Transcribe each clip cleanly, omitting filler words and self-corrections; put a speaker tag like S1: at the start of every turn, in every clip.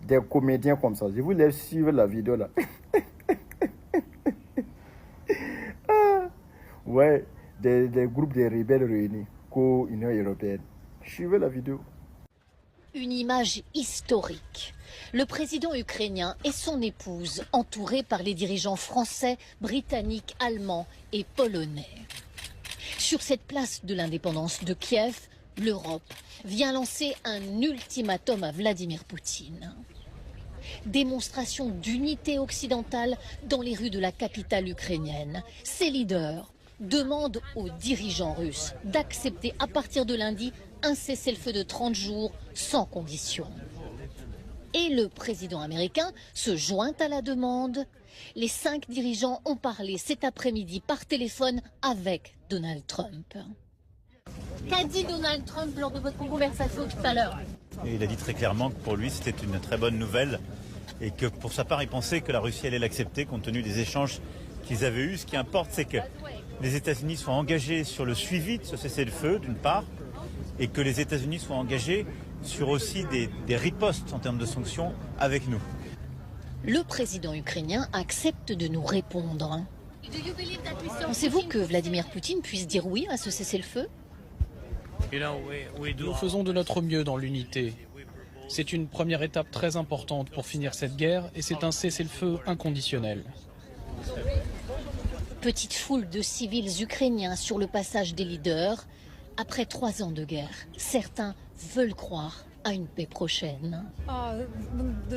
S1: des comédiens comme ça. Je vous laisse suivre la vidéo là. Ouais, des groupes de rebelles réunis, co-Union européenne. Suivez la vidéo.
S2: Une image historique. Le président ukrainien et son épouse, entourés par les dirigeants français, britanniques, allemands et polonais. Sur cette place de l'indépendance de Kiev, l'Europe vient lancer un ultimatum à Vladimir Poutine. Démonstration d'unité occidentale dans les rues de la capitale ukrainienne. Ses leaders demandent aux dirigeants russes d'accepter à partir de lundi un cessez-le-feu de 30 jours sans condition. Et le président américain se joint à la demande. Les 5 dirigeants ont parlé cet après-midi par téléphone avec Donald Trump. Qu'a dit Donald Trump lors de votre conversation tout à l'heure?
S3: Il a dit très clairement que pour lui c'était une très bonne nouvelle et que pour sa part il pensait que la Russie allait l'accepter compte tenu des échanges qu'ils avaient eus. Ce qui importe, c'est que les États-Unis soient engagés sur le suivi de ce cessez-le-feu d'une part et que les États-Unis soient engagés sur aussi des ripostes en termes de sanctions avec nous.
S2: Le président ukrainien accepte de nous répondre. Pensez-vous que Vladimir Poutine puisse dire oui à ce cessez-le-feu?
S4: Nous faisons de notre mieux dans l'unité. C'est une première étape très importante pour finir cette guerre et c'est un cessez-le-feu inconditionnel.
S2: Petite foule de civils ukrainiens sur le passage des leaders. Après 3 ans de guerre, certains veulent croire à une paix prochaine.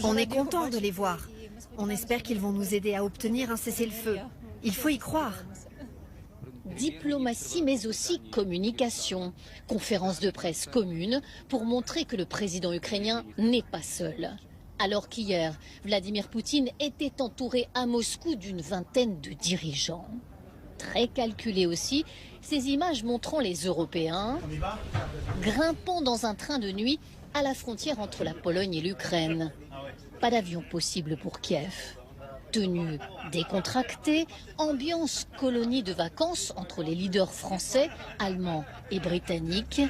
S5: On est content de les voir. On espère qu'ils vont nous aider à obtenir un cessez-le-feu. Il faut y croire.
S2: Diplomatie mais aussi communication. Conférence de presse commune pour montrer que le président ukrainien n'est pas seul. Alors qu'hier, Vladimir Poutine était entouré à Moscou d'une vingtaine de dirigeants. Très calculé aussi, ces images montrant les Européens grimpant dans un train de nuit à la frontière entre la Pologne et l'Ukraine. Pas d'avion possible pour Kiev. Tenue décontractée, ambiance colonie de vacances entre les leaders français, allemands et britanniques.